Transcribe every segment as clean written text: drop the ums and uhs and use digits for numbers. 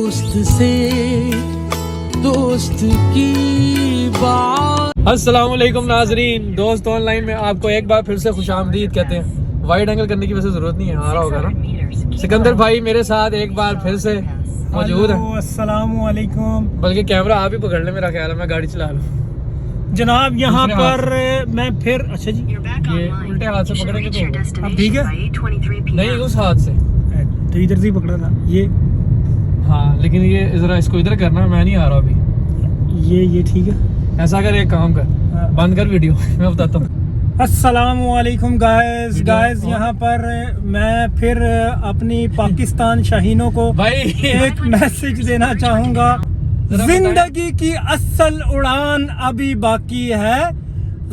दोस्त से दोस्त की बात। अस्सलाम वालेकुम नाजरीन, दोस्त ऑनलाइन में आपको एक बार फिर से खुशामदीद कहते हैं। वाइड एंगल करने की वैसे जरूरत नहीं है, आ रहा होगा ना। सिकंदर भाई मेरे साथ एक बार फिर से मौजूद है। अस्सलाम वालेकुम। बल्कि कैमरा आप ही पकड़ ले, मेरा ख्याल है मैं गाड़ी चला लूँ जनाब यहाँ पर मैं फिर अच्छा जी ये उल्टे हाथ से पकड़ेंगे तो अब ठीक है, नहीं उस हाथ से तो इधर से ही पकड़ा था ये। हाँ लेकिन ये जरा इसको इधर करना, मैं नहीं आ रहा अभी। ये ठीक है। ऐसा कर, एक काम कर, बंद कर वीडियो मैं बताता हूँ। अस्सलाम वालेकुम गाइस यहाँ पर मैं फिर अपनी पाकिस्तान शाहीनों को भाई एक मैसेज देना चाहूँगा। जिंदगी की असल उड़ान अभी बाकी है,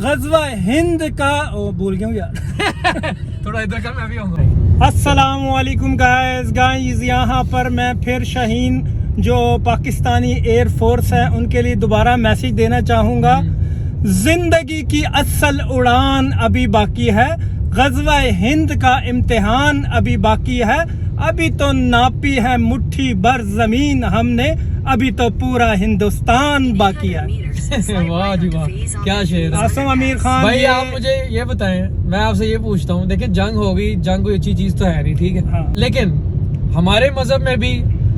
गज़वा हिंद का भूल गया हूँ यार थोड़ा इधर कर, मैं भी आऊंगा। अस्सलाम वालेकुम गाइस यहाँ पर मैं फिर शाहीन जो पाकिस्तानी एयर फोर्स है उनके लिए दोबारा मैसेज देना चाहूँगा। जिंदगी की असल उड़ान अभी बाकी है, गज़वा हिंद का इम्तिहान अभी बाकी है। अभी तो नापी है मुट्ठी भर जमीन हमने, अभी तो पूरा हिंदुस्तान बाकी है। वाह जी वाह, क्या शेर है। आसम आमिर खान भाई आप मुझे ये बताएं, मैं आपसे ये पूछता हूँ, देखिए जंग हो गई, जंग कोई अच्छी चीज तो है नहीं, ठीक है हाँ। लेकिन हमारे मजहब में भी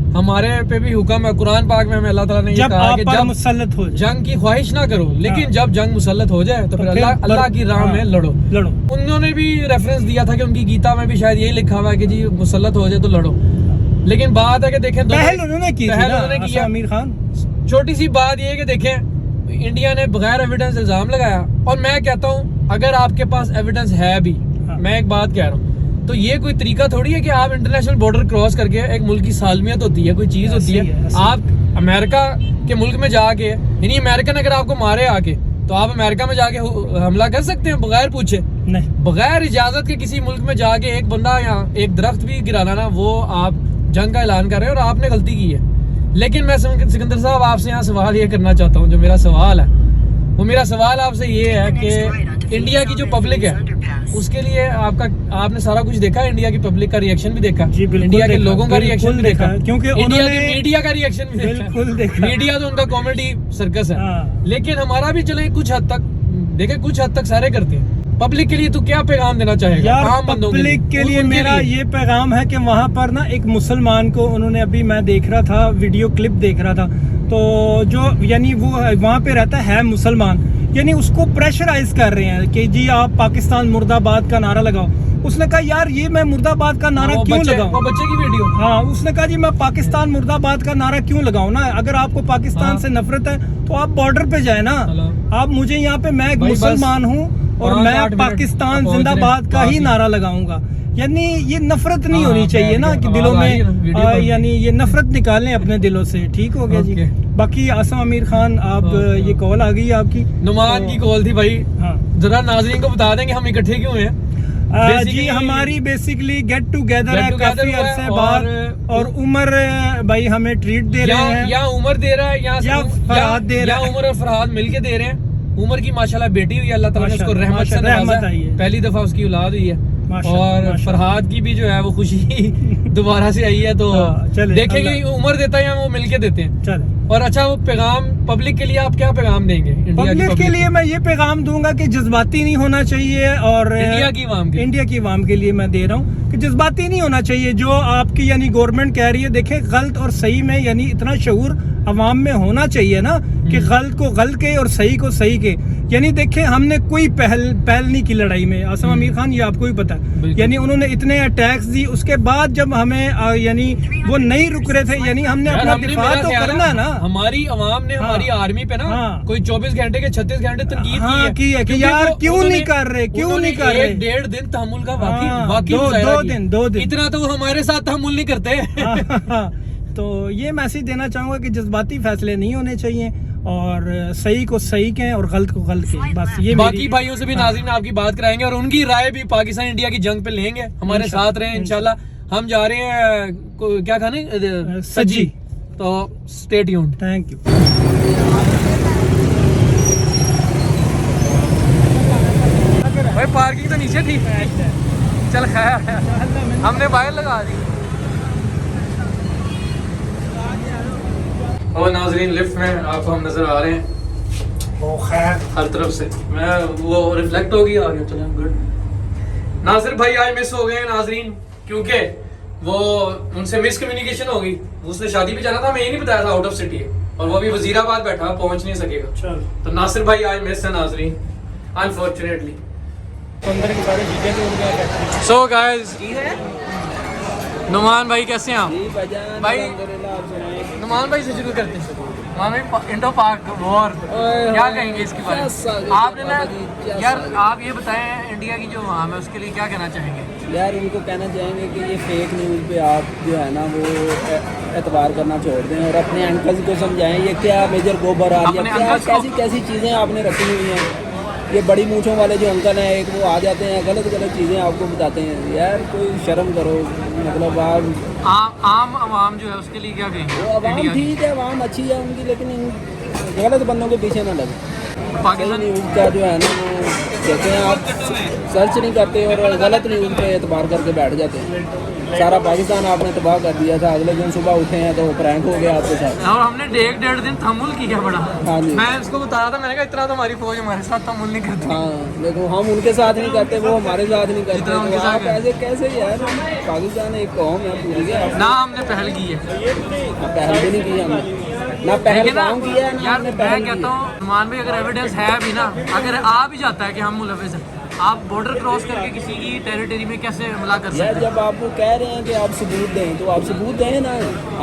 हमारे पे भी हुक्म है, कुरान पाक में हमें अल्लाह ताला ने ये जब कहा आप कि पर जब मुसल्लत हो जंग की ख्वाहिश ना करो, लेकिन हाँ। जब जंग मुसल्लत हो जाए तो फिर अल्लाह की राह में लड़ो। उन्होंने भी रेफरेंस दिया था कि उनकी गीता में भी शायद यही लिखा हुआ है कि जी मुसल्लत हो जाए तो लड़ो। लेकिन बात है कि देखें पहल उन्होंने की थी ना, किया आमिर खान। छोटी सी बात ये है कि देखें इंडिया ने बगैर एविडेंस इल्जाम लगाया, और मैं कहता हूँ अगर आपके पास एविडेंस है भी, मैं एक बात कह रहा हूँ, तो ये कोई तरीका थोड़ी है कि आप इंटरनेशनल बॉर्डर क्रॉस करके, एक मुल्क की सालमियत होती है, कोई चीज होती है, आप अमेरिका के मुल्क में जाके, यानी अमेरिकन अगर आपको मारे आके तो आप अमेरिका में जाके हमला कर सकते हैं बगैर पूछे? नहीं। बगैर इजाजत के किसी मुल्क में जाके एक बंदा यहाँ एक दरख्त भी गिराना ना, वो आप जंग का ऐलान कर रहे हैं और आपने गलती की है। लेकिन मैं सिकंदर साहब आपसे यहाँ सवाल ये करना चाहता हूँ, जो मेरा सवाल है वो मेरा सवाल आपसे ये है कि इंडिया की जो पब्लिक है उसके लिए आपने सारा कुछ देखा, इंडिया की पब्लिक का रिएक्शन भी देखा, इंडिया के लोगों का रिएक्शन भी देखा, क्योंकि इंडिया की मीडिया का रिएक्शन भी देखा। मीडिया तो उनका कॉमेडी सर्कस है, लेकिन हमारा भी चले कुछ हद तक, देखे कुछ हद तक सारे करते हैं। पब्लिक के लिए तो क्या पैगाम देना चाहेगा? यार पब्लिक के लिए मेरा ये पैगाम है कि वहाँ पर ना एक मुसलमान को उन्होंने, अभी मैं देख रहा था वीडियो क्लिप देख रहा था, तो जो यानी वो वहाँ पे रहता है मुसलमान, यानी उसको प्रेशराइज कर रहे हैं कि जी आप पाकिस्तान मुर्दाबाद का नारा लगाओ। उसने कहा यार ये मैं मुर्दाबाद का नारा क्यों लगाऊं? वो बच्चे की वीडियो। हाँ, उसने कहा जी मैं पाकिस्तान मुर्दाबाद का नारा क्यों लगाऊं ना, अगर आपको पाकिस्तान से नफरत है तो आप बॉर्डर पे जाए ना। आप मुझे यहाँ पे, मैं एक मुसलमान हूँ और मैं पाकिस्तान जिंदाबाद का ही नारा लगाऊंगा। यानी ये नफरत नहीं होनी चाहिए ना कि दिलों में, यानी ये नफरत निकालें अपने दिलों से। ठीक हो गया जी। बाकी आसम आमिर खान आप ये कॉल आ गई आपकी, नुमान की कॉल थी भाई। हाँ जरा नाज़रीन को बता दें कि हम इकट्ठे क्यों हैं। जी हमारी बेसिकली गेट टुगेदर है काफी अरसे बाद, और उमर भाई हमें ट्रीट दे रहे हैं, या उमर दे रहा है या फरहाद दे रहा है, उमर और फरहाद मिलके दे रहे हैं। उमर की माशाल्लाह बेटी हुई है, अल्लाह ताला ने उसको रहमत से नवाजा है, पहली दफा उसकी औलाद हुई है, और फरहाद की भी जो है वो खुशी दोबारा से आई है। तो देखेंगे उमर देता है या वो मिलके देते हैं। चले। और अच्छा वो पैगाम पब्लिक के लिए आप क्या पैगाम देंगे? पब्लिक के लिए मैं ये पैगाम दूंगा कि जज्बाती नहीं होना चाहिए, और इंडिया की अवाम के लिए मैं दे रहा हूँ कि जज्बाती नहीं होना चाहिए। जो आपकी यानी गवर्नमेंट कह रही है, देखे गलत और सही में यानी इतना शऊर अवाम में होना चाहिए ना कि गलत को गलत के और सही को सही के। यानी देखें हमने कोई पहल नहीं की लड़ाई में, आसम आमिर खान ये आपको भी पता है, यानी उन्होंने इतने अटैक्स दी, उसके बाद जब हमें यानी वो नहीं रुक रहे थे, यानी हमने अपना दिफा तो करना ना। हमारी अवाम ने हमारी आर्मी पे ना कोई 24 घंटे के 36 घंटे तनकीद की है कि यार क्यों नहीं कर रहे, क्यों नहीं कर रहे। 1.5 दिन तहम्मुल का वाकई 2 दिन इतना तो हमारे साथ तहम्मुल नहीं करते। तो ये मैसेज देना चाहूंगा कि जज्बाती फैसले नहीं होने चाहिए, और सही को सही के और गलत को गलत के। बस ये बाकी भाइयों से भी नाज़रीन आपकी बात कराएंगे और उनकी राय भी पाकिस्तान इंडिया की जंग पे लेंगे। हमारे साथ रहे इंशाल्लाह। हम जा रहे हैं क्या खाने, सज्जी, तो स्टे ट्यून्ड। Thank you. भाई पार्किंग तो नीचे थी, चल खैर हमने बाहर लगा दी। और नाजरीन लिफ्ट में आपको हम नजर आ रहे हैं वो खैर हर तरफ से। मैं वो रिफ्लेक्ट होगी आगे, चले गुड। नासिर भाई आज मिस हो गए नाजरीन, क्योंकि वो उनसे मिस कम्युनिकेशन हो गई। उसने शादी पे जाना था, मैं ये नहीं बताया था आउट ऑफ सिटी है, और वो अभी वजीराबाद बैठा, पहुंच नहीं सकेगा। चल तो नासिर भाई आज मिस है नाजरीन, अनफॉर्चुनेटली। अंदर के सारे चीजें तो उड़ गया। सो गाइस, नुमान भाई कैसे हैं आप? भाई नुमान भाई से शुरू करते हैं। नुमान भाई इंडो पाक वॉर क्या कहेंगे इसके बारे में? आपने ना यार आप ये बताएं, इंडिया की जो आवाम है उसके लिए क्या कहना चाहेंगे? यार उनको कहना चाहेंगे कि ये फेक न्यूज़ पे आप जो है ना वो एतबार करना छोड़ दें और अपने अंकल को समझाएं ये क्या मेजर गोबर आ रही अपने है, क्या अंकल को- कैसी कैसी चीज़ें आपने रखी हुई हैं। ये बड़ी मूँछों वाले जो अंकल हैं एक, वो आ जाते हैं गलत गलत चीज़ें आपको बताते हैं। यार कोई शर्म करो, मतलब आप आम आवाम जो है उसके लिए क्या कहेंगे? वो अवाम इंडिया की ठीक है, अवाम अच्छी है उनकी, लेकिन इन गलत बंदों के पीछे ना लगे। सही पाकिस्तान न्यूज़ का जो है ना वो कहते हैं आप सर्च नहीं करते और गलत न्यूज़ पे एतबार करके बैठ जाते हैं। सारा पाकिस्तान आपने तबाह कर दिया था, अगले दिन सुबह उठे हैं तो प्रैंक हो गया आपके साथ। और हमने एक डेढ़ दिन तमुल किया बड़ा। हाँ जी। मैं उसको बता रहा था, मैंने कहा इतना तो हमारी फौज हमारे साथ तमुल नहीं करती। हाँ, लेकिन हम उनके साथ नहीं करते, वो हमारे साथ नहीं करते। जितना उनके तो साथ आप है। ऐसे कैसे यार, पाकिस्तान एक कौम है पूरी के, आप ना हमने पहल की है, पहल भी नहीं की हमने, ना पहल लेकिन ना काम किया है ना यार हमने मैं पहल कहता की। हूँ नुमान भाई, अगर एविडेंस है भी ना, अगर आ भी जाता है कि हम मुलविस हैं, आप बॉर्डर क्रॉस करके किसी की टेरिटरी में कैसे हमला कर यार सकते हैं? जब आपको कह रहे हैं कि आप सबूत दें तो आप सबूत दें ना,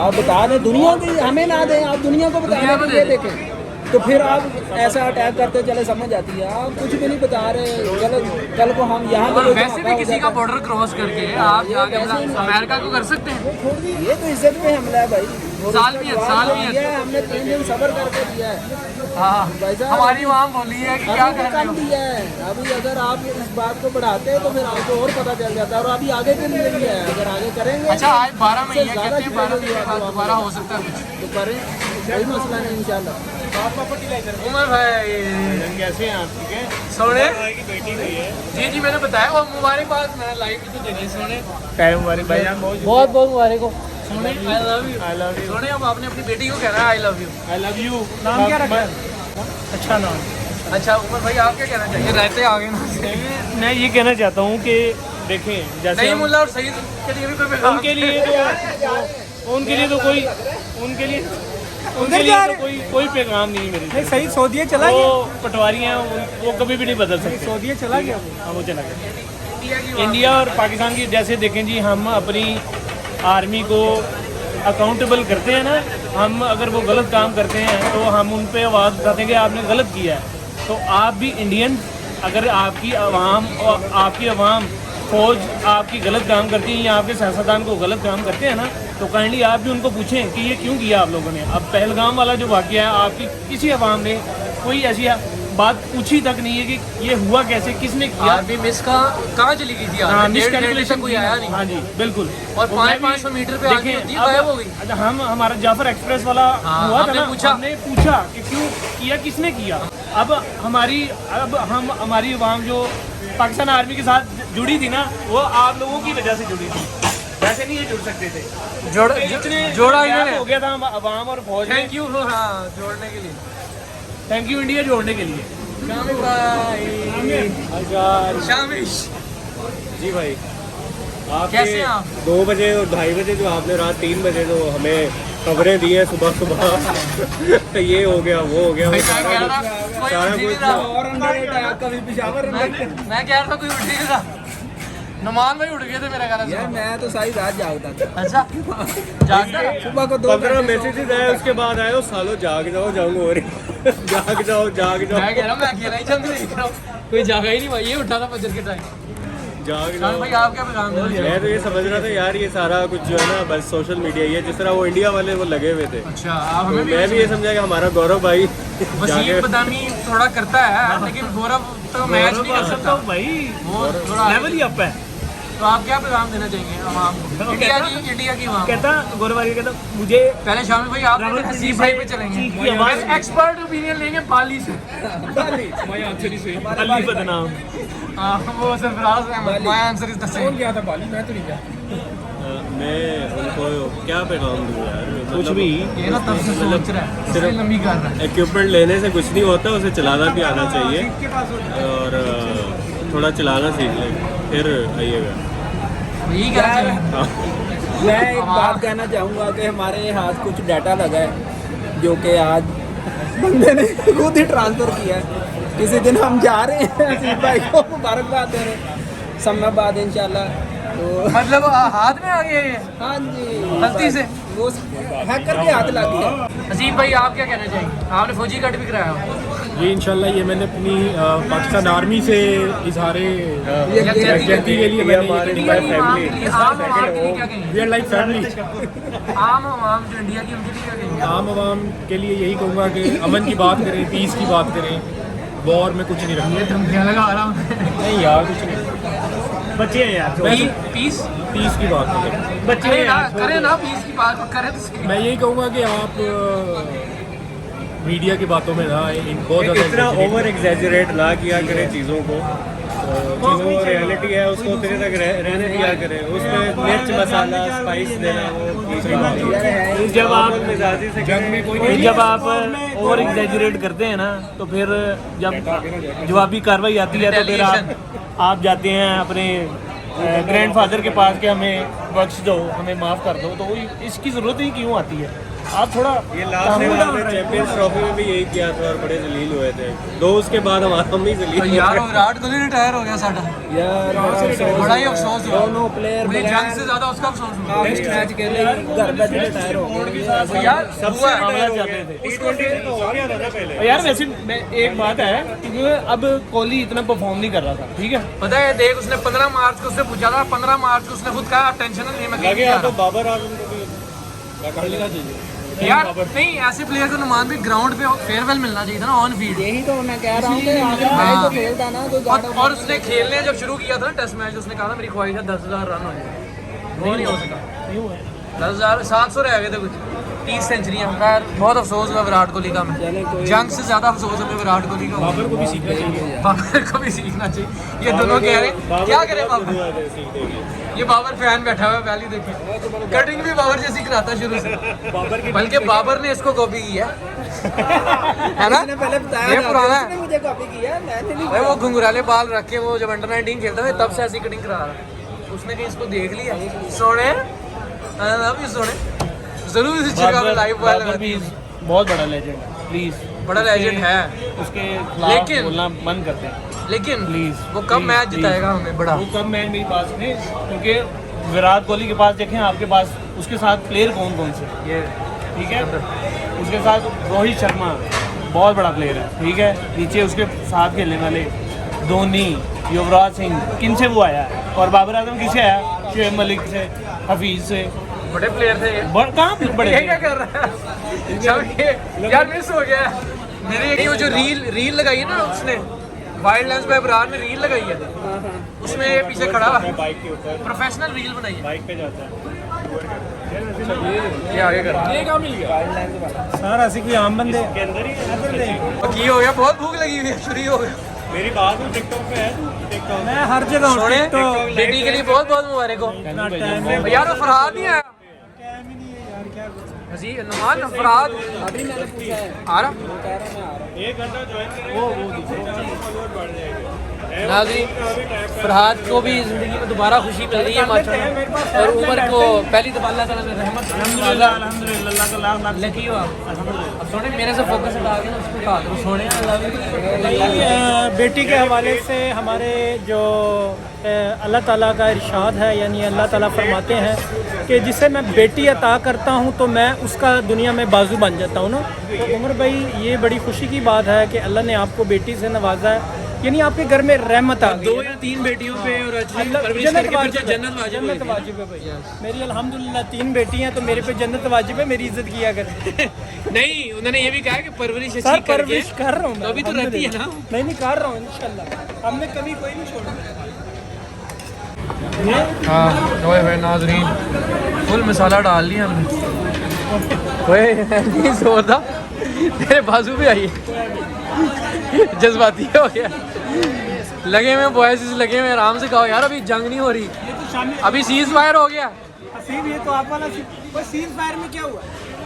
आप बता दें, दुनिया की हमें ना दें, आप दुनिया को बता दुनिया को दें दे ये दें। देखें, तो फिर आप ऐसा अटैक करते चले, समझ आती है। आप कुछ भी नहीं बता रहे, गलत कल को हम यहाँ और पे वैसे भी किसी का बॉर्डर क्रॉस करके आप जाके वैसे ही- अमेरिका को कर सकते हैं। ये तो इज्जत पे हमला है भाई। और सालमियत, उसका जवाब सालमियत। दिया है, हमने 3 दिन सब्र करके दिया है हाँ, भाई साहब। हमारी वहाँ बोली है कि क्या अभी कर भी रहे कम हो? दिया है। अभी अगर आप इस बात को बढ़ाते हैं तो फिर आपको और पता चल जाता है, और अभी आगे के लिए भी है, अगर आगे करेंगे। अच्छा आज 12 मई है, इससे ज़्यादा कहते हैं 12 मई के बाद चीज़ें दोबारा हो सकता है कुछ। तो करें, कोई मसला नहीं इंशाल्लाह। उमर भाई कैसे हैं आप? ठीक है, सोने की बेटी हुई है। जी जी मैंने बताया, और मुबारकबाद, मैं लाइव भी तो देनी सोने। पहले मुबारक भाईजान, बहुत बहुत मुबारक हो सोने। I love you. I love you, सोने अब आपने अपनी बेटी को कहना है I love you. I love you. नाम क्या रखा है? अच्छा नाम। अच्छा उमर भाई आप क्या कहना चाहिए? रहते आगे ना मैं ये कहना चाहता हूँ कि देखें, जैसे नहीं हम- मुल्ला और सईद के लिए भी कोई पैगाम- उनके लिए तो उनके लिए तो कोई उनके लिए तो कोई पैगाम नहीं मेरे से। सही सऊदीया चला वो पटवारी हैं, वो कभी भी नहीं बदल सकते। सऊदीया चला गया। हाँ वो चला गया। इंडिया की इंडिया और पाकिस्तान की जैसे देखें जी, हम अपनी आर्मी को अकाउंटेबल करते हैं ना। हम अगर वो गलत काम करते हैं तो हम उन पे आवाज़ उठाते हैं कि आपने गलत किया है। तो आप भी इंडियन, अगर आपकी आवाम फौज आपकी गलत काम करती है या आपके सियासतदान को गलत काम करते हैं ना, तो काइंडली आप भी उनको पूछें कि ये क्यों किया आप लोगों ने। अब पहलगाम वाला जो वाक़या है, आपकी किसी अवाम ने कोई ऐसी बात पूछी तक नहीं है कि ये हुआ कैसे, किसने किया। आर्मी मिस का कहाँ चली गई थी? हाँ, डेढ़ से मिसकैलकुलेशन कोई आया नहीं। हाँ जी बिल्कुल। और तो मैं भी- 500 मीटर पे आर्मी देखें, होती है, अब- गायब हो गई। अच्छा, हम हमारा जाफर एक्सप्रेस वाला हाँ, हुआ था हमने ना, पूछा। हमने पूछा कि क्यों किया, किसने किया। अब हमारी अवाम जो पाकिस्तान आर्मी के साथ जुड़ी थी ना, वो आप लोगों की वजह से जुड़ी थी, वैसे नहीं ये जुड़ सकते थे। जोड़ा gap इन्होंने। हो गया था अवाम और फौज में। Thank you. हाँ जोड़ने के लिए। थैंक यू इंडिया जोड़ने के लिए। शामिश भाई, शामिश जी भाई, कैसे हैं आप? 2 बजे और 2:30 बजे जो आपने रात 3 बजे जो हमें खबरें दी हैं सुबह सुबह ये हो गया वो हो गया, भाई वो मैं कह रहा सारा था कोई सारा उठ ही नहीं कुछ रहा। और अंदर अटैक कभी पेशावर मैं कह रहा था कोई उठ ही नहीं रहा। नुमान भाई उठ गए थे मेरा ख्याल यार है। मैं तो सारी रात जागता था। अच्छा जागता रहा? सुबह को 2 15 मैसेजेस आए, उसके बाद आए सालो जाग जाओ जाऊंगा और जाग जाओ मैं कह रहा हूँ मैं अकेला ही चंद देख रहा हूँ, कोई जागा ही नहीं भाई। ये उठा था फजर के टाइम। जाग शामिश जाओ। भाई आप क्या पैगाम देना चाहेंगे? मैं तो ये समझ रहा था यार, ये सारा कुछ जो है ना बस सोशल मीडिया ही है। जिस तरह वो इंडिया वाले वो लगे हुए थे, अच्छा आप तो हमें मैं भी ये समझा कि हमारा गौरव भाई वसीम जाके बदामी थोड़ा करता है, लेकिन गौरव तो मैच नहीं कर सकता। तो भाई वो थोड़ा लेवल ही अप है। तो आप क्या पैगाम देना चाहेंगे आवाम को? इंडिया की आवाम। कहता गौरवारी कहता मुझे पहले शामिल भाई आप रावल हसीब भाई पे चलेंगे। चीख की आवाज़ में। एक्सपर्ट ओपिनियन लेंगे बाली से। अली बदनाम। हाँ, वो Sarfaraz Ahmed, my answer is the same. गया था बाली, मैं तो नहीं गया। मैं उनको क्या पैगाम दूँ यार, कुछ भी ये ना तब से सोच रहा है, इसलिए लंबी कर रहा है। इक्विपमेंट लेने से कुछ नहीं होता, उसे चलाना भी आना चाहिए और थोड़ा चलाना सीख ले, फिर आइएगा। यही कहना चाहिए। हाँ। मैं एक बात कहना चाहूँगा कि हमारे हाथ कुछ डाटा लगा है जो कि आज बंदे ने खुद ही ट्रांसफ़र किया है। किसी दिन हम जा रहे हैं हसीब भाई को मुबारकबाद दे रहे हैं समय बाद इंशाल्लाह। तो मतलब हाथ में आ गया ये हाँ जी, गलती से वो हैकर के हाथ लग गया। हसीब भाई आप क्या कहना चाहेंगे? आपने फौजी कट भी कराया हो। ये इंशाल्लाह ये मैंने अपनी पाकिस्तान आर्मी से इजहार यकजहती के लिए मैंने आम आवाम के लिए क्या कहेंगे? We are like family. आम आवाम जो इंडिया की उनके लिए क्या कहेंगे? आम आवाम के लिए यही कहूँगा कि अमन की बात करें, पीस की बात करें, वॉर में कुछ नहीं रखना। ये धमकियाँ लगा रहा हूँ। नहीं यार कुछ नहीं, बच्चे हैं यार, पीस पीस की बात करें। बच्चे करे हैं ना यार, करे ना पीस की बात करें तो सही। मैं यही कहूँगा कि आप मीडिया की बातों में ना इन बहुत इतना ज़्यादा ओवर एग्जैजरेट ना किया करें चीज़ों को, चीज़ों को रियलिटी है उसको उतने तक रहने दिया करें। उसमें मिर्च मसाला स्पाइस देना वो दूसरी बात है। जब आप मिजाजी से जंग में कोई जब आप ओवर एग्जैजरेट करते हैं ना, तो फिर जब जवाबी कार्रवाई आती है तो फिर आप जाते हैं अपने ग्रैंडफादर के पास कि हमें बख्श दो, हमें माफ़ कर दो, तो इसकी ज़रूरत ही क्यों आती है? आप थोड़ा ये लास्ट में चैंपियंस ट्रॉफी में भी यही किया था और बड़े जलील हुए थे। दो उसके बाद हम ही जलील हुए। यार विराट कोहली रिटायर हो गया साडा, यार बड़ा ही अफसोस हुआ। दोनों प्लेयर मुझे जंग से ज्यादा उसका अफसोस हुआ। टेस्ट मैच के लिए घर बैठे रिटायर हो गए। यार सबसे मामला जाते थे। यार वैसे मैं एक बात है कि अब कोहली इतना परफॉर्म नहीं कर रहा था, ठीक है। पता है देख उसने 15 मार्च को उससे पूछा था, 15 मार्च को उसने खुद कहा आप टेंशन नहीं, मैं कहीं नहीं जा तो रहा। बाबर आजम को भी कर लेना चाहिए। यार नहीं ऐसे प्लेयर को नुमान भी ग्राउंड पे फेयरवेल मिलना चाहिए था ना ऑन फील्ड। यही तो मैं कह रहा हूँ कि आखिर भाई तो खेलता ना तो और उसने खेलने जब शुरू किया था ना टेस्ट मैच, उसने कहा था मेरी ख्वाहिश है 10,000 रन हो जाए, वो नहीं हो सका। 10,000 700 रह गए थे कुछ, 30 सेंचुरियां। खैर बहुत अफसोस हुआ विराट कोहली का। मैं जंग से ज्यादा अफसोस हमें विराट कोहली का। बाबर को भी सीखना चाहिए। बाबर को भी सीखना चाहिए। ये दोनों कह रहे हैं क्या करें बाबर। ये बाबर फैन बैठा हुआ है, पहले देखिए कटिंग भी बाबर जैसी कराता है शुरू से, बल्कि बाबर ने इसको कॉपी की है ना। पहले बताया ये पुराना है। उसने मुझे कॉपी किया, मैंने नहीं भाई वो घुंघराले बाल रख के वो जब अंडर 19 खेलता था तब से ऐसी कटिंग करा रहा है। उसने कहीं इसको देख लिया, सोने भी सोने जरूर इस जगह पे लाइव वाला बहुत बड़ा लेजेंड है, प्लीज बड़ा लेजेंड है। उसके खिलाफ लेकिन- बोलना बंद करते हैं लेकिन प्लीज। वो कब मैच जिताएगा हमें बड़ा। वो कब मैच मेरी बात सुने, क्योंकि विराट कोहली के पास देखें, आपके पास उसके साथ प्लेयर कौन कौन से, ये ठीक है। उसके साथ रोहित शर्मा बहुत बड़ा प्लेयर है, ठीक है। नीचे उसके साथ खेलने वाले धोनी, युवराज सिंह, किन से वो आया है, और बाबर आजम किसे आया, शुएब मलिक से, हफीज से, बड़े प्लेयर थे ये। कहाँ बड़े ये क्या कर रहा है यार मिस हो गया मेरे। ये वो जो रील लगाई है ना उसने, वाइल्ड लाइन्स बाय ब्रांड ने रील लगाई है, उसमें ये पीछे खड़ा बाइक के ऊपर प्रोफेशनल रील बनाई है। बाइक पे जाता है। ये आगे कर ये काम मिल गया। सारा ऐसे कोई आम बंदे के अंदर ही की हो गया, बहुत भूख लगी हुई है, शुरू हो गया। मेरी बात में टिकटॉक पे है, टिकटॉक मैं हर जगह हूँ, सोने तो बेटी के लिए बहुत बहुत मुबारक हो। इतना टाइम है, यार वो फरहाद नहीं आया। टाइम ही नहीं है यार, क्या करूं। हसी नुमान फरहाद अभी मैंने पूछा है, आ रहा। वो कह रहा मैं आ रहा हूँ। 1 घंटा ज्वाइन करें वो फॉलोअर बढ़ जाएंगे। नाज़रीन फरहाद को भी ज़िंदगी में दोबारा खुशी मिल रही है माशाल्लाह, और उमर को पहली दफ़ा अल्लाह ताला ने रहमत अल्हम्दुलिल्लाह का लाख लाख लकी हो आप। अब सोने मेरे से फोकस हटा के ना उसको कहा करो सोने बेटी के हवाले से हमारे जो अल्लाह ताला का इरशाद है, यानी अल्लाह ताला फरमाते हैं कि जिसे मैं बेटी अता करता हूँ तो मैं उसका दुनिया में बाजू बन जाता हूँ ना। तो उमर भाई ये बड़ी खुशी की बात है कि अल्लाह ने आपको बेटी से नवाजा है, यानी आपके घर में रहमत आ गई। 2 या 3 बेटियों पे और जन्नत वाजिब है, जन्नत जन्नत वाजिब है भाई। मेरी अल्हम्दुलिल्लाह 3 बेटी हैं, तो मेरे पे जन्नत वाजिब है, मेरी इज्जत किया कर। नहीं उन्होंने ये भी कहा कि परवरिश सर अच्छी करके परवरिश कर रहा हूँ तो अभी तो रहती है ना। नहीं नहीं कर रहा हूँ इंशाल्लाह, हमने कभी कोई नहीं छोड़ा। हाँ ओए भाई नाज़रीन फुल मसाला डाल लिया हमने। ओए नहीं जोरदार तेरे बाजू पे आई है, जज्बाती हो गया। लगे हुए बॉयज लगे हुए, आराम से खाओ यार, अभी जंग नहीं हो रही, अभी सीज फायर हो गया। नसीब, ये तो आप वाला सीज फायर में क्या हुआ?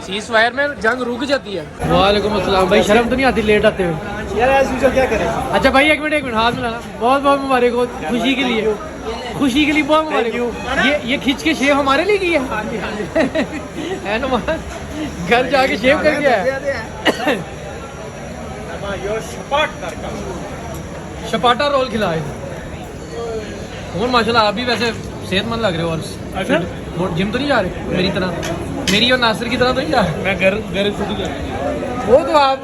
सीज फायर में जंग रुक जाती है। वालेकुम अस्सलाम भाई, शर्म तो नहीं आती लेट आते हुए? यार एज यूजुअल क्या करें। अच्छा भाई एक मिनट हाथ मिलाना। बहुत बहुत मुबारक हो, खुशी के लिए, खुशी के लिए बहुत मुबारक हो। ये खींच के शेव हमारे लिए की है नुमान, घर जाके शेव करके आया। शपाटा रोल खिलाए और माशाल्लाह आप भी वैसे सेहतमंद लग रहे हो। और जिम तो नहीं जा रहे मेरी तरह, मेरी और नासिर की तरह तो नहीं जा रहे? मैं घर खुद ही कर। वो तो आप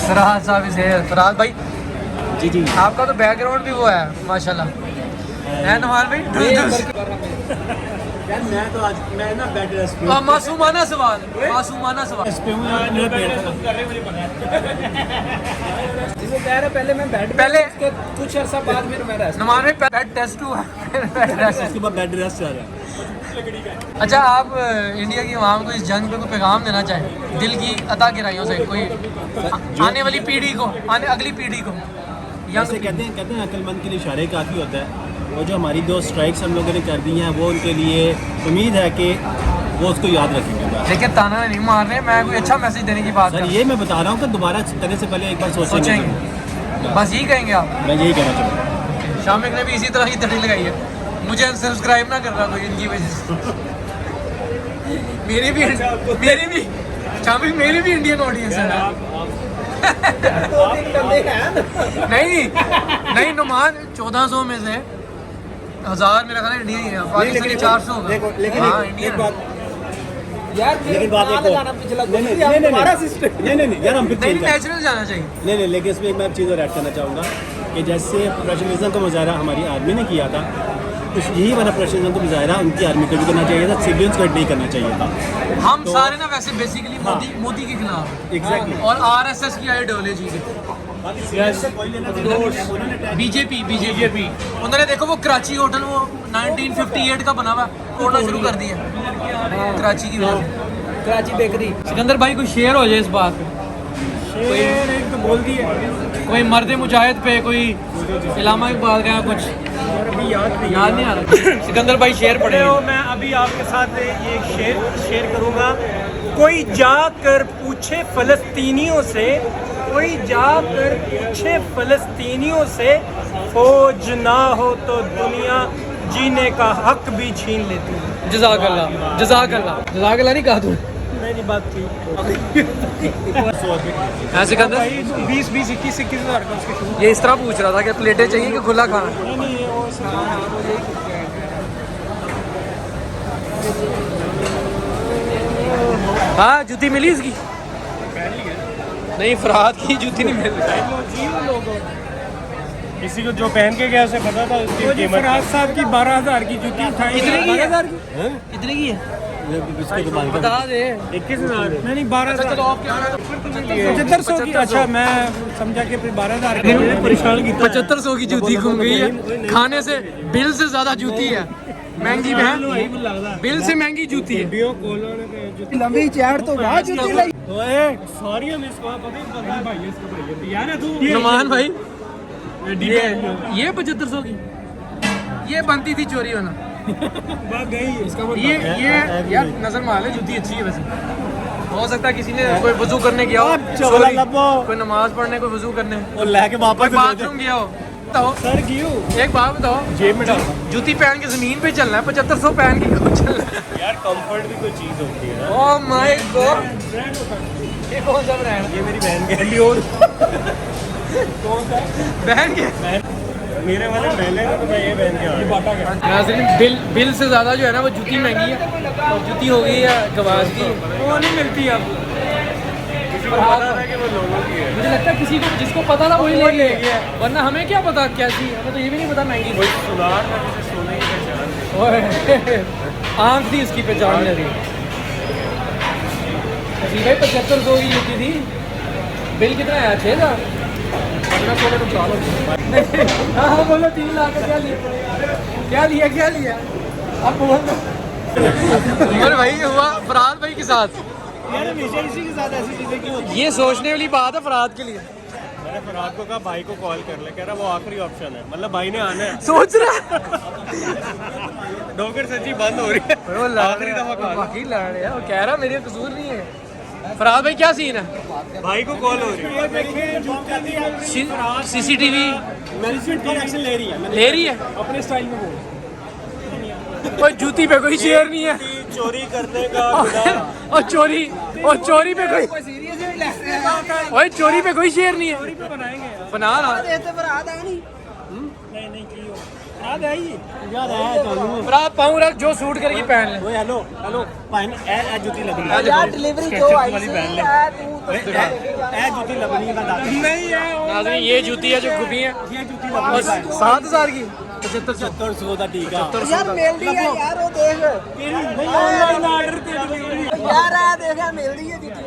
फरहाद साहब से फरहाद भाई जी आपका तो बैकग्राउंड भी वो है माशाल्लाह है नुमान भाई। यार मैं तो आज मैं ना बेड रेस्ट पे मासूमाना सवाल, मासूमाना सवाल। हूं। जिसे कह रहे पहले मैं बेड पहले कुछ अर्सा बाद फिर मैं रेस्ट। नुमान भाई बेड टेस्ट हुआ फिर बेड रेस्ट। उसके बाद बेड रेस्ट आ रहा है। अच्छा आप इंडिया की आवाम को इस जंग पे कोई पैगाम देना चाहें दिल की अता गहराइयों से, कोई आने वाली पीढ़ी को, अगली पीढ़ी को? जैसे कहते हैं अक्लमंद के लिए इशारे काफ़ी होता है। और जो हमारी 2 स्ट्राइक्स हम लोगों ने कर दी हैं वो उनके लिए उम्मीद है कि वो उसको याद रखेंगे। देखिए ताना नहीं मार रहे, मैं कोई अच्छा मैसेज देने की बात सर कर ये मैं बता रहा हूँ कि दोबारा करने से पहले एक बार सोचेंगे। बस यही कहेंगे आप? मैं यही कहना चाहूँगा। शामिक ने भी इसी तरह की तड़ी लगाई है, मुझे अनसब्सक्राइब ना करना कोई इनकी वजह से। मेरी भी शामिक मेरी भी इंडियन ऑडियंस है। नहीं नुमान 1400 में से 1000 मेरा ख्याल इंडिया ही है, पाकिस्तानी 400 होगा। लेकिन हाँ, एक इंडियन बात यार बात एक और। नहीं यार हम फिर नहीं चेंज करें। नेचुरल जाना चाहिए। नहीं लेकिन इसमें एक मैं चीज़ और ऐड करना चाहूँगा कि जैसे प्रोफेशनलिज्म का मुजाहरा हमारी आर्मी ने किया था, उस यही वाला प्रोफेशनलिज्म का मुजाहरा उनकी आर्मी को भी करना चाहिए था, सिविलियंस को नहीं करना चाहिए था। हम सारे ना वैसे बेसिकली मोदी के खिलाफ एग्जैक्टली। और आरएसएस की आइडियोलॉजी के, बीजेपी उन्होंने देखो वो कराची होटल वो 1958 का बना हुआ तोड़ना शुरू कर दिया कराची की वजह से। कराची बेकरी। सिकंदर भाई कोई शेयर हो जाए इस बात पे, शेर एक तो बोल दिए, कोई मर्द मुजाहिद पे, कोई इलामा इकबाल का कुछ अभी याद नहीं आ रहा। सिकंदर भाई शेर पढ़े तो मैं अभी आपके साथ ये शेयर करूंगा। कोई जाकर पूछे फलस्तीनियों से, कोई जाकर पूछे फलस्तीनियों से, फौज ना हो तो दुनिया जीने का हक भी छीन लेती है। जज़ाकल्लाह नहीं कहा तू? मेरी बात थी। हाँ सिकंदर 20-21 हज़ार का उसके शुरू। ये इस तरह पूछ रहा था कि प्लेटें चाहिए कि खुला खाना? नहीं वो हाँ जूती मिली इसकी? नहीं फरहाद की जूती नहीं मिल रही। किसी को जो पहन के गया उसे पता था उसकी वो जो फरहाद साहब की 12,000 की जूती उठाई। कितने की है? 12,000 की? कितने की है कीमत बता दे। 21,000। नहीं 12,000। चलो आप क्या 7500 की। अच्छा मैं समझा कि फिर 12,000 की। परेशान की 7500 की जूती घूम गई है, खाने से बिल से ज्यादा जूती है, महंगी है, बिल से महंगी जूती है। लंबी चैट तो बहुत जूती लगी। सॉरी हम इसको पता है भाई इसको भाई यार है तू नुमान भाई ये 7500 की ये बनती थी चोरी होना। ये यार नजर मार ले जूती अच्छी है वैसे। हो सकता है किसी ने कोई वजू करने गया हो, कोई नमाज पढ़ने, कोई वजू करने, और लेके वापस बाथरूम गया हो, बताओ सर क्यों? एक बात बताओ, जेब में डाल। जूती पहन के जमीन पे चलना है, 7500 पहन के क्यों चलना है? यार कंफर्ट भी कोई चीज होती है। ओह माय गॉड ये कौन सा ब्रांड? ये मेरी बहन के लियोन बहन के मेरे वाले पहले तो मैं ये बहन के आ नाज़रीन बिल से ज़्यादा जो है ना वो जूती महंगी है, और जूती हो गई है गवाज की, वो नहीं मिलती अब। मुझे लगता है किसी को जिसको पता था वही ले गया, वरना हमें क्या पता कैसी, हमें तो ये भी नहीं पता महंगी थी। सुनार में जैसे सोने की पहचान आँख थी इसकी पहचान ले रही भाई। 7500 की जूती थी, बिल कितना आया? 6,000। हाँ बोलो 3 लाख क्या लिया क्या लिया अब बोल। उमर भाई हुआ फरहाद भाई के साथ, यार हमेशा इसी के साथ ऐसी चीजें क्यों होती ये सोचने वाली बात है फरहाद के लिए। मैंने फरहाद को कहा भाई को कॉल कर ले, कह रहा वो आखिरी ऑप्शन है, मतलब भाई ने आना है। सोच रहा डोगर सच्ची बंद हो रही है, आखिरी दफा कॉल। वकील लड़ रहे हैं, वो कह रहा मेरे कसूर नहीं है। फरहाद भाई क्या सीन है? भाई को कॉल हो रही है। सीसीटीवी मैनेजमेंट पर एक्शन ले रही है, ले रही है अपने स्टाइल में बोल। कोई जूती पे कोई शेयर नहीं है चोरी करने का और चोरी पे कोई ओए चोरी पे कोई शेयर नहीं है। बना रहा यार है जानू फरहाद पाऊँ रख जो सूट करके पहन ले। ओए हेलो हेलो पाइन ए जूती लगनी है यार डिलीवरी जो आई सी है तू तो ए जूती लगनी है बता नहीं है नाज़रीन ये जूती है जो खुबी है ये जूती और लगनी है 7,000 की 7500 ਦਾ ਠੀਕ ਆ यार मिलदी है यार वो देख ऑनलाइन आर्डर ਤੇ ਡਿਲੀਵਰੀ यार आ देखा मिलदी है जुती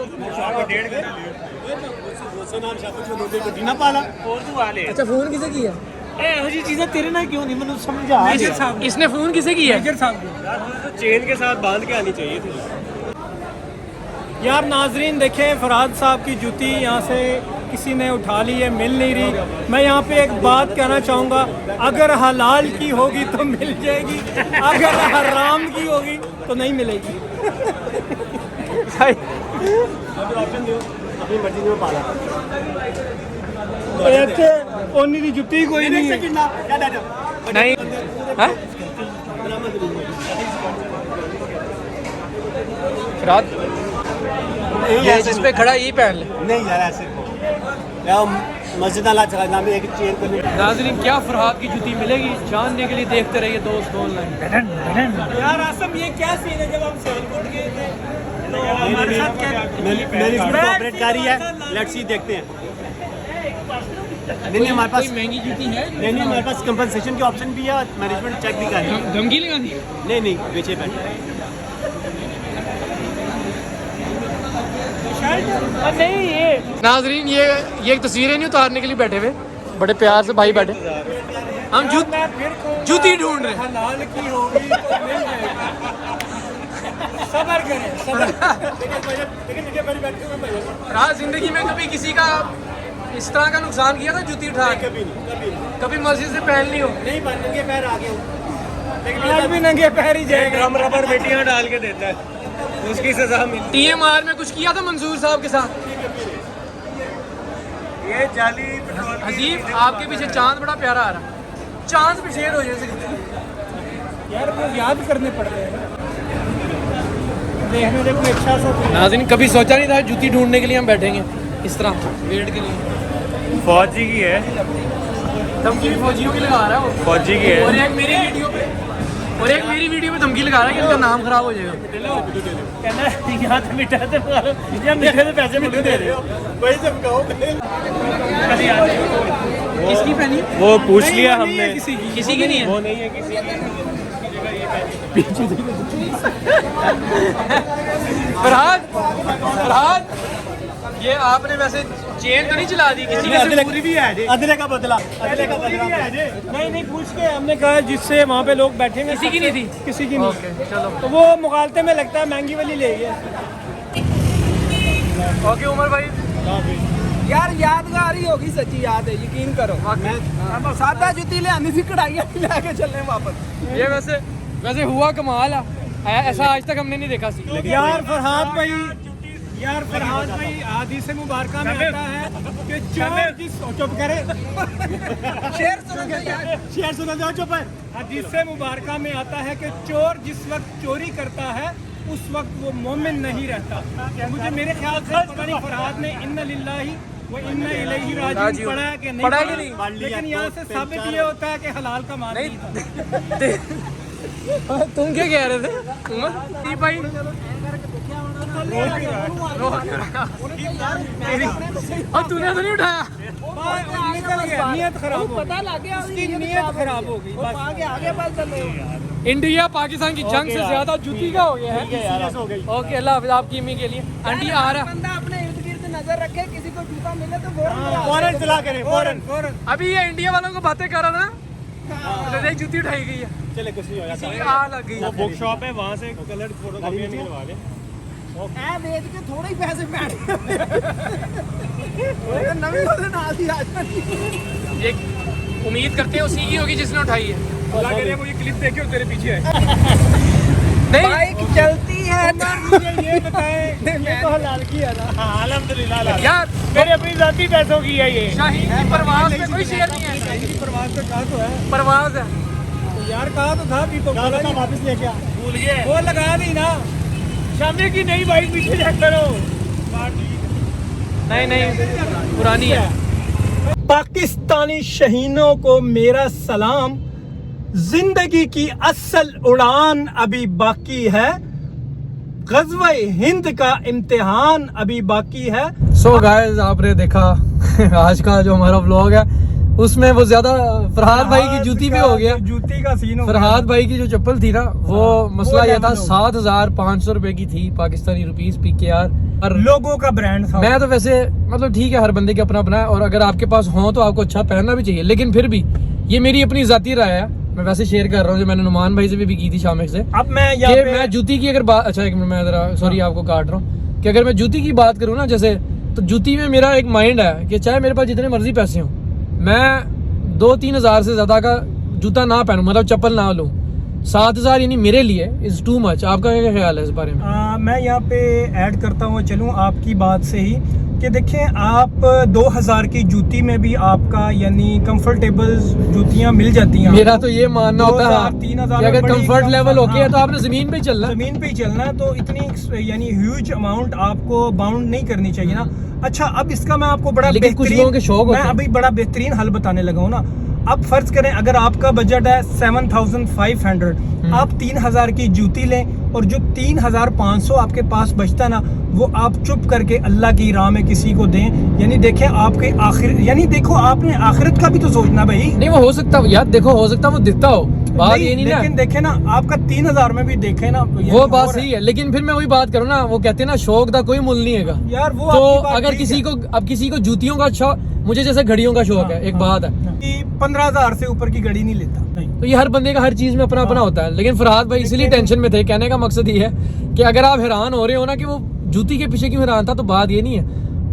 ਉਸੇ ਨਾਲ ਸ਼ਾਪਿੰਗ ਚ ਦੋਦੇ ਗੱਡੀ ਨਾ ਪਾ ਲਾ अच्छा फोन किसे किया? ਇਹੋ ਜੀ ਚੀਜ਼ਾਂ ਤੇਰੇ ਨਾਲ ਕਿਉਂ ਨਹੀਂ ਮੈਨੂੰ ਸਮਝਾ इसने फोन किसे किया? चेन के साथ बांध के आनी चाहिए थी। यार नाजरीन देखें फरहाद साहब की जूती यहाँ से किसी ने उठा ली है, मिल नहीं रही। मैं यहाँ पे एक बात कहना चाहूँगा, अगर हलाल की होगी तो मिल जाएगी, अगर हराम की होगी तो नहीं मिलेगी। ऑप्शन दियो अपनी मर्जी में पा ला ਇੱਥੇ ਉਹਨੀ ਦੀ ਜੁੱਤੀ ਕੋਈ ਨਹੀਂ ਹੈ। नहीं हाँ? फरहाद ये जिस पे खड़ा यही पहन ले। नहीं यार ऐसे यार मस्जिद अल्लाह चला नाम एक चेयर पर नाज़रीन क्या फरहाद की जूती मिलेगी जानने के लिए देखते रहिए दोस्त ऑनलाइन। यार आसम ये क्या सीन है? जब हम सियालकोट गए थे तो हमारे साथ क्या मैनेजमेंट कोऑपरेट कर रही है, लेट्स सी देखते हैं। नहीं हमारे पास कोई महंगी जूती है? नहीं हमारे पास कंपनसेशन के ऑप्शन भी है, मैनेजमेंट चेक भी कर रही है। धमकी लगा दी? नहीं बेचे बैठे नहीं ये नाजरीन ये एक तस्वीरें नहीं उतारने के लिए बैठे हुए, बड़े प्यार से भाई बैठे। हम जूती ढूंढ रहे हैं। हलाल की होगी तो मिल जाएगी। सब्र करें सब्र। राज जिंदगी में कभी किसी का इस तरह का नुकसान किया था जूती उठा के? कभी मस्जिद से पहन ली हो? नहीं नंगे पैर आ गए आज भी नंगे पैर ही जाएगा। ड्रम रबर बेटियां डाल के देता है, उसकी सजा मिली। TMR में कुछ किया था मंसूर साहब के साथ? ये जाली पेट्रोल अजीब आपके पीछे चांद बड़ा प्यारा आ रहा, चांद पे शेर हो जैसे। यार वो याद करने पड़ते हैं देखने में कोई अच्छा सा। नाज़रीन कभी सोचा नहीं था जूती ढूंढने के लिए हम बैठेंगे इस तरह वेट के लिए। फौजी की है, धमकी भी फौजियों की लगा रहा है वो। फौजी की और है। एक मेरी वीडियो पे धमकी लगा रहा है कि इनका नाम खराब हो जाएगा। कहना यहाँ तो मीठा तो या मीठे तो पैसे मिलते दे रहे हो। वही सब कहो किसकी पहनी? वो पूछ लिया हमने, किसी की नहीं है। वो नहीं है किसी की। फरहाद ये आपने वैसे चेन तो नहीं चला दी किसी की? पूरी भी है अदले का बदला नहीं पूछ के हमने कहा जिससे वहाँ पे लोग बैठेंगे। किसी की नहीं थी? किसी की नहीं। ओके चलो तो वो मुगालते में लगता है महंगी वाली ले गए। ओके उमर भाई यार यादगार ही होगी, सच्ची याद है, यकीन करो। सादा जुती ले आनी थी, कढ़ाइयाँ लेके चलने वापस। ये वैसे हुआ कमाल है, ऐसा आज तक हमने नहीं देखा सी। यार फरहाद भाई हदीस मुबारका में आता है कि चोर जिस चुप करे शेर सुनो यार। शेर सुना जाओ चुप है। हदीस मुबारका में आता है कि चोर जिस वक्त चोरी करता है उस वक्त वो मोमिन नहीं रहता। मुझे मेरे ख्याल से पता नहीं फरहाद ने इन्ना लिल्लाही व इन्ना इलैहि राजिऊन पढ़ा है कि नहीं पढ़ा कि नहीं? लेकिन यहाँ से साबित ये होता है कि हलाल का माल नहीं था। तुम क्या कह रहे थे उमर भाई? और तूने तो नहीं उठाया? निकल गया, नियत खराब हो पता लग गया उसकी नियत खराब हो गई। बस आगे बस चल रहे हो। इंडिया पाकिस्तान की जंग से ज्यादा जूती का हो गया है। ओके अल्लाह हाफिज़ आपकी इम्मी के लिए। आंटी आ रहा बंदा अपने इर्द गिर्द नजर रखे, किसी को जूता मिले तो फौरन चला करे फौरन। अभी ये इंडिया वालों को बातें कर रहा था ना, जूती उठाई गई है, चले कुछ नहीं होगा। किसी की आ लग गई। वो बुक शॉप है, वहाँ से कलर फोटो कॉपी निकलवा ले। ਇਹ ਵੇਚ ਕੇ ਥੋੜੇ ਹੀ ਪੈਸੇ ਪੈਣੇ ਉਹ ਨਵੀਂ ਉਹਦੇ ਨਾਲ ਹੀ ਆ ਜਾਣੀ ये उम्मीद करते हैं उसी की होगी जिसने उठाई है। अल्लाह करे मुझे क्लिप देखी और तेरे पीछे है। नहीं बाइक चलती है ना मुझे ये बताएं, ये तो हलाल की है ना? हाँ अल्हम्दुलिल्लाह हलाल। यार मेरे अपनी जाती पैसों की है ये। शाहीन की परवाज में कोई शेयर नहीं है। शाहीन की परवाज तो कहा तो है। परवाज है। तो यार कहा तो था भी तो बोला वापस लेके आ। भूल गए। वो लगा दी ना। शामी की नई बाइक पीछे चेक करो। नहीं नहीं पुरानी है। पाकिस्तानी शहीनों को मेरा सलाम। जिंदगी की असल उड़ान अभी बाकी है, ग़ज़वा हिंद का इम्तिहान अभी बाकी है। सो गाइस आपने देखा आज का जो हमारा व्लॉग है उसमें वो ज्यादा फरहाद भाई की जूती पे हो गया। जूती का सीन हो फरहाद भाई की जो चप्पल थी ना वो मसला ये था, लेवल 7,500 रुपए की थी पाकिस्तानी रुपीस PKR। और लोगों का ब्रांड था। मैं तो वैसे मतलब ठीक है, हर बंदे के अपना अपना है, और अगर आपके पास हो तो आपको अच्छा पहनना भी चाहिए, लेकिन फिर भी ये मेरी अपनी जाती राय है, मैं वैसे शेयर कर रहा हूँ जो मैंने नुमान भाई से भी की थी शामिक से। अब मैं यहाँ कि पे मैं जूती की अगर बात, अच्छा एक मिनट मैं जरा सॉरी आपको काट रहा हूँ, कि अगर मैं जूती की बात करूँ ना जैसे, तो जूती में मेरा एक माइंड है कि चाहे मेरे पास जितने मर्जी पैसे हों, मैं 2-3 हज़ार से ज्यादा का जूता ना पहनूं, मतलब चप्पल ना लूं। 7,000 यानी मेरे लिए इज टू मच। आपका क्या ख्याल है इस बारे में? मैं यहाँ पे ऐड करता हूँ चलूँ आपकी बात से ही कि देखें, आप 2,000 की जूती में भी आपका यानी कंफर्टेबल जूतियाँ मिल जाती हैं। मेरा तो ये मानना होता है 3,000 कि अगर कंफर्ट लेवल ओके है तो आपने जमीन पे ही चलना है। जमीन पे ही चलना है, तो इतनी यानी ह्यूज अमाउंट आपको बाउंड नहीं करनी चाहिए ना। अच्छा, अब इसका मैं आपको बड़ा लेकिन कुछ लोगों के शौक होते मैं हैं। अभी बड़ा बेहतरीन हल बताने लगा हूँ ना। अब फर्ज करें अगर आपका बजट है 7,500, आप 3,000 की जूती लें और जो 3,500 आपके पास बचता है ना, वो आप चुप करके अल्लाह की राह में किसी को दें। यानी देखें आपके आखिर, यानी देखो आपने आखिरत का भी तो सोचना भाई। नहीं वो हो सकता यार, देखो हो सकता वो दिखता हो, बात ये नहीं ना। लेकिन देखे ना आपका 3,000 में भी देखे ना, वो बात सही है, लेकिन फिर मैं वही बात करूँ ना, वो कहते हैं ना शौक का कोई मुल नहीं है यार। वो तो आपकी बात अगर ठीक किसी है। को, अब किसी को जूतियों का शौक, मुझे जैसे घड़ियों का शौक है, एक बात है कि 15,000 से ऊपर की घड़ी नहीं लेता। नहीं। तो ये हर बंदे का हर चीज में अपना अपना होता है। लेकिन फरहाद भाई इसलिए टेंशन में थे, कहने का मकसद ये है कि अगर आप हैरान हो रहे हो ना कि वो जूती के पीछे क्यों हैरान था, तो बात ये नहीं है,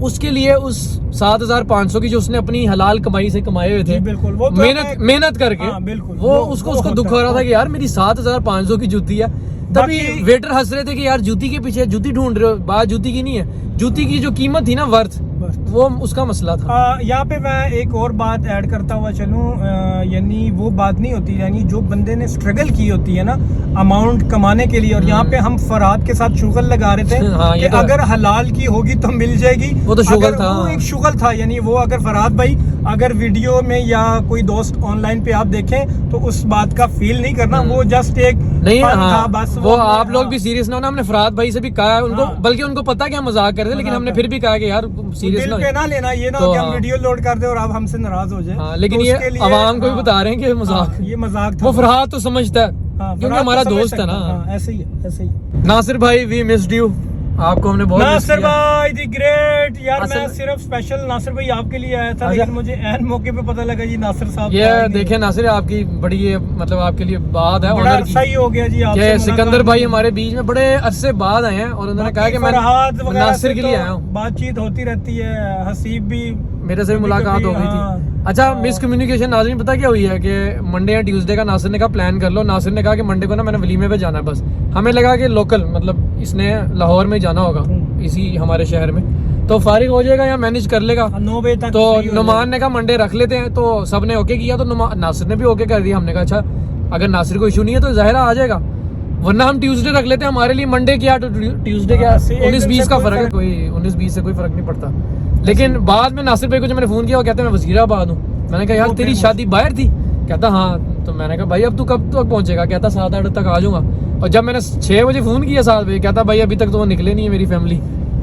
उसके लिए उस 7,500 की जो उसने अपनी हलाल कमाई से कमाए हुए थे, बिल्कुल, वो तो मेहनत करके, हाँ, बिल्कुल, वो उसको दुख हो रहा था कि यार मेरी 7,500 की जूती है। तभी वेटर हंस रहे थे कि यार जूती के पीछे जूती ढूंढ रहे हो, बात जूती की नहीं है, जूती की जो कीमत थी ना, वर्थ, वो उसका मसला था। यहाँ पे मैं एक और बात ऐड करता हुआ चलूँ, यानी वो बात नहीं होती, यानी जो बंदे ने स्ट्रगल की होती है ना अमाउंट कमाने के लिए, और यहाँ पे हम फरहाद के साथ शुगल लगा रहे थे हाँ, कि तो अगर हलाल की होगी तो मिल जाएगी। वो तो शुगल था, वो एक शुगल था, यानी वो अगर फरहाद भाई अगर वीडियो में या कोई दोस्त ऑनलाइन पे आप देखें तो उस बात का फील नहीं करना, वो जस्ट एक नहीं फन हाँ, था बस। वो आप लोग भी सीरियस ना होना, हमने फरहाद भाई से भी कहा है उनको, बल्कि उनको पता कि हम मजाक कर रहे थे, लेकिन हमने फिर भी कहा कि यार सीरियस दिल पे ना लेना, ये ना तो कि हम हाँ। वीडियो लोड कर दे और आप हमसे नाराज हो जाए। हाँ, लेकिन तो ये उसके लिए- आवाम को भी हाँ, बता रहे हैं कि मजाक, हाँ, ये मजाक था। वो फरहाद तो समझता है हाँ, क्योंकि फरहाद हमारा तो समझ दोस्त है सकता ना। हाँ, ऐसे ही है, ऐसे ही। नासिर भाई वी मिस्ड यू, आपको हमने बहुत मिस नासिर किया। भाई दी ग्रेट यार, असल मैं में- सिर्फ स्पेशल नासिर भाई आपके लिए आया था, अच्छा। लेकिन मुझे एन मौके पे पता लगा जी नासिर साहब ये आएंगे। देखें नासिर, आपकी बड़ी ये मतलब आपके लिए बात है बड़ा ऑनर की, सही हो गया जी आपसे कि मुलाकात सिकंदर भाई हुई। हमारे बीच में बड़े अरसे बाद आए हैं, और उन्होंने कहा कि मैं फरहाद वगैरह नासिर से के लिए तो आया हूँ, बातचीत होती रहती है, हसीब भी मेरे से भी कभी मुलाकात कभी, हो गई हाँ। थी। अच्छा, मिसकम्युनिकेशन नाज़रीन पता क्या हुई है कि मंडे या ट्यूसडे का नासिर ने कहा प्लान कर लो, नासिर ने कहा कि मंडे को ना मैंने वलीमे पे जाना है, बस हमें लगा कि लोकल मतलब इसने लाहौर में जाना होगा, इसी हमारे शहर में, तो फारिग हो जाएगा या मैनेज कर लेगा। 9 बजे तक तो फ्री हो नुमान ने कहा मंडे रख लेते हैं, तो सब ने ओके किया, तो नासिर ने भी ओके कर दिया। हमने कहा अच्छा अगर नासिर को इशू नहीं है तो ज़ाहिर आ जाएगा, वरना हम ट्यूसडे रख लेते हैं, हमारे लिए मंडे क्या तो ट्यूसडे क्या, 19-20 का फर्क है, कोई 19-20 से कोई फर्क नहीं पड़ता। लेकिन बाद में नासिर भाई को जब मैंने फोन किया वो कहते हैं मैं वजीराबाद हूँ, मैंने कहा यार तेरी शादी बाहर थी, कहता हाँ, तो मैंने कहा भाई अब तू कब तक पहुंचेगा, कहता 7-8 तक आ जाऊंगा, और जब मैंने 6 बजे फोन किया 7 बजे, कहता भाई अभी तक तो वो निकले नहीं है मेरी फैमिली,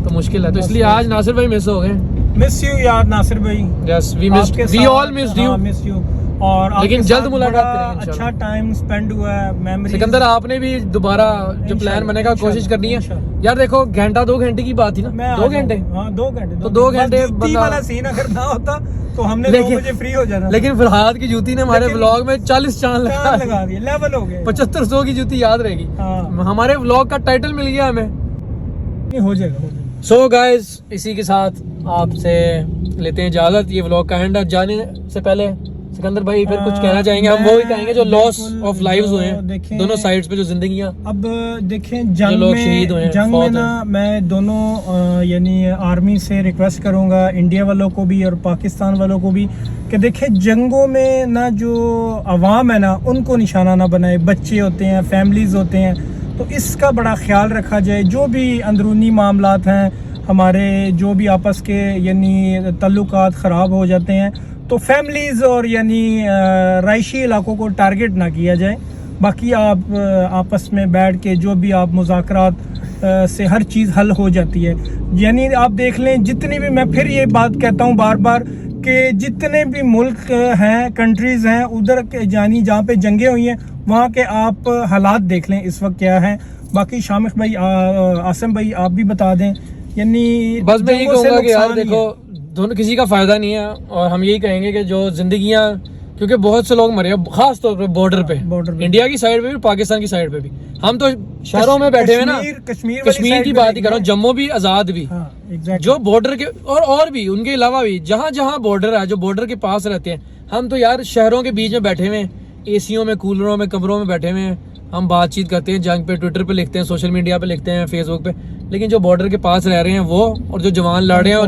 तो मुश्किल है, तो इसलिए आज नासिर भाई मिस हो गए। मिस यू यार नासिर भाई, yes we missed, we all missed you, miss you. और आपके लेकिन जल्द साथ मुलाकात बड़ा करेंगे इंशाल्लाह। अच्छा टाइम स्पेंड हुआ है, मेमोरीज। सिकंदर आपने भी दोबारा जो प्लान बनेगा कोशिश करनी है यार। देखो घंटा 2 घंटे की बात थी ना, 2 घंटे, हाँ 2 घंटे, तो 2 घंटे बंदा बंदा- वाला सीन अगर ना होता तो हमने 2 बजे फ्री हो जाना। लेकिन फरहाद की जूती ने हमारे लेकिन- व्लॉग में 40 चांद चांद लगा लगा दिए, लेवल हो गए। 7500 की जूती याद रहेगी। हाँ। हमारे व्लॉग का टाइटल मिल गया हमें, नहीं, हो जाएगा, हो जाएगा। सो गाइस, इसी के साथ आपसे लेते हैं इजाजत। ये व्लॉग का एंड है। जाने से पहले सिकंदर भाई फिर कुछ कहना चाहेंगे? हम वो ही कहेंगे जो लॉस ऑफ लाइव्स हुए हैं दोनों साइड्स पे, जो जिंदगियां अब देखें जंग लोग में, शहीद हुए हैं, जंग में फौत ना मैं दोनों यानी आर्मी से रिक्वेस्ट करूंगा, इंडिया वालों को भी और पाकिस्तान वालों को भी, कि देखें जंगों में ना जो अवाम है ना उनको निशाना ना बनाए। बच्चे होते हैं, फैमिलीज होते हैं, तो इसका बड़ा ख्याल रखा जाए। जो भी अंदरूनी मामलात हैं हमारे, जो भी आपस के यानी तल्लुकात ख़राब हो जाते हैं, तो फैमिलीज़ और यानी राइशी इलाकों को टारगेट ना किया जाए। बाकी आप आपस में बैठ के जो भी आप मुज़ाकरात से हर चीज़ हल हो जाती है। यानी आप देख लें, जितनी भी, मैं फिर ये बात कहता हूँ बार बार, कि जितने भी मुल्क हैं, कंट्रीज़ हैं, उधर के जानी जहाँ पे जंगें हुई हैं वहाँ के आप हालात देख लें इस वक्त क्या हैं। बाकी शामिख भाई, आसिम भाई आप भी बता दें। यानी बस मैं यही जंगों से कहूँगा कि यार नुकसान ही देखो, दोनों किसी का फायदा नहीं है, और हम यही कहेंगे कि जो जिंदगियां, क्योंकि बहुत से लोग मरे खास तौर पे बॉर्डर पे, इंडिया की साइड पे भी, पाकिस्तान की साइड पे भी। हम तो शहरों में बैठे हुए ना, कश्मीर की बात ही कर रहा हूँ, जम्मू भी आजाद भी, जो बॉर्डर के और भी उनके अलावा भी जहाँ जहाँ बॉर्डर है, जो बॉर्डर के पास रहते हैं, हम तो यार शहरों के बीच में बैठे हुए हैं, एसीओं में, कूलरों में, कमरों में बैठे हुए हैं। हम बातचीत करते हैं, जंग पे ट्विटर पे लिखते हैं, सोशल मीडिया पे लिखते हैं, फेसबुक पे, लेकिन जो बॉर्डर के पास रह रहे हैं वो, और जो जवान लड़ रहे हैं, और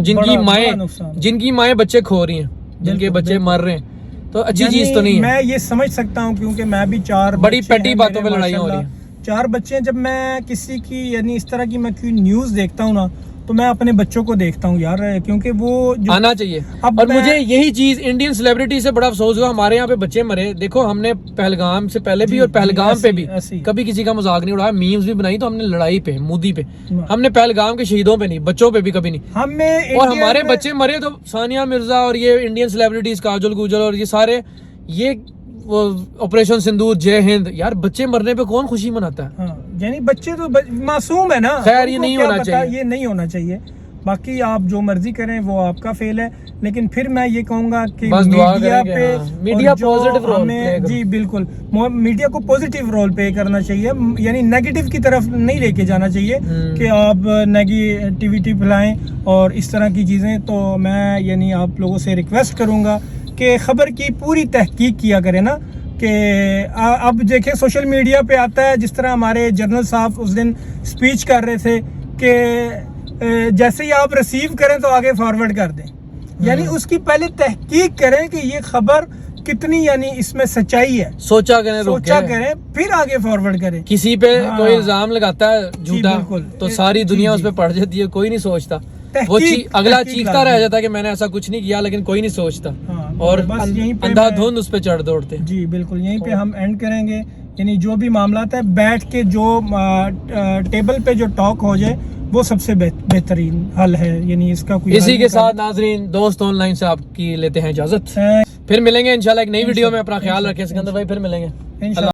जिनकी माएँ बच्चे खो रही हैं, जिनके बच्चे मर रहे हैं, तो अच्छी चीज तो नहीं है। मैं ये समझ सकता हूँ, क्योंकि मैं भी बड़ी पेटी बातों पे लड़ाई हो रही है। 4 बच्चे हैं। जब मैं किसी की यानी इस तरह की मैं कोई न्यूज़ देखता हूँ ना, तो मैं अपने बच्चों को देखता हूँ यार, क्योंकि वो जो आना चाहिए। और मुझे यही चीज इंडियन सेलिब्रिटी से बड़ा अफसोस हुआ, हमारे यहाँ पे बच्चे मरे। देखो, हमने पहलगाम से पहले भी और पहलगाम पे भी कभी किसी का मजाक नहीं उड़ाया, मीम्स भी बनाई, तो हमने लड़ाई पे, मोदी पे, हमने पहलगाम के शहीदों पे नहीं, बच्चों पे भी कभी नहीं। हमें और हमारे बच्चे मरे तो सानिया मिर्जा और ये इंडियन सेलिब्रिटीज, काजल गुजर और ये सारे, ये ऑपरेशन सिंदूर, जय हिंद, यार बच्चे मरने पे कौन खुशी मनाता है? यानी बच्चे तो मासूम है ना। खैर, ये नहीं होना चाहिए, ये नहीं होना चाहिए। बाकी आप जो मर्जी करें वो आपका फेल है, लेकिन फिर मैं ये कहूंगा कि मीडिया पे, मीडिया पॉजिटिव रोल जी बिल्कुल, मीडिया को पॉजिटिव रोल प्ले करना चाहिए, यानी नेगेटिव की तरफ नहीं लेके जाना चाहिए कि आप नेगेटिविटी फैलाएं और इस तरह की चीजें। तो मैं यानी आप लोगों से रिक्वेस्ट करूंगा कि खबर की पूरी तहकीक किया करें ना, कि अब देखें सोशल मीडिया पे आता है, जिस तरह हमारे जनरल साहब उस दिन स्पीच कर रहे थे कि जैसे ही आप रिसीव करें तो आगे फॉरवर्ड कर दें। यानी उसकी पहले तहकीक करें कि ये खबर कितनी, यानी इसमें सच्चाई है, सोचा करें, फिर आगे फॉरवर्ड करें। किसी पे कोई इल्जाम लगाता है झूठा, तो सारी दुनिया उस पे पड़ जाती है, कोई नहीं सोचता। वो अगला चीखता रह जाता है कि मैंने ऐसा कुछ नहीं किया, लेकिन कोई नहीं सोचता, और अंधाधुंध उस पे चढ़ दौड़ते। जी बिल्कुल, यहीं पे हम एंड करेंगे। यानी जो भी मामलात है, बैठ के जो टेबल पे जो टॉक हो जाए वो सबसे बेहतरीन हल है। यानी इसका कोई, इसी के साथ नाजरीन, दोस्त ऑनलाइन से आपकी लेते हैं इजाजत। फिर मिलेंगे इंशाल्लाह एक नई वीडियो में। अपना ख्याल रखें सिकंदर भाई, फिर मिलेंगे।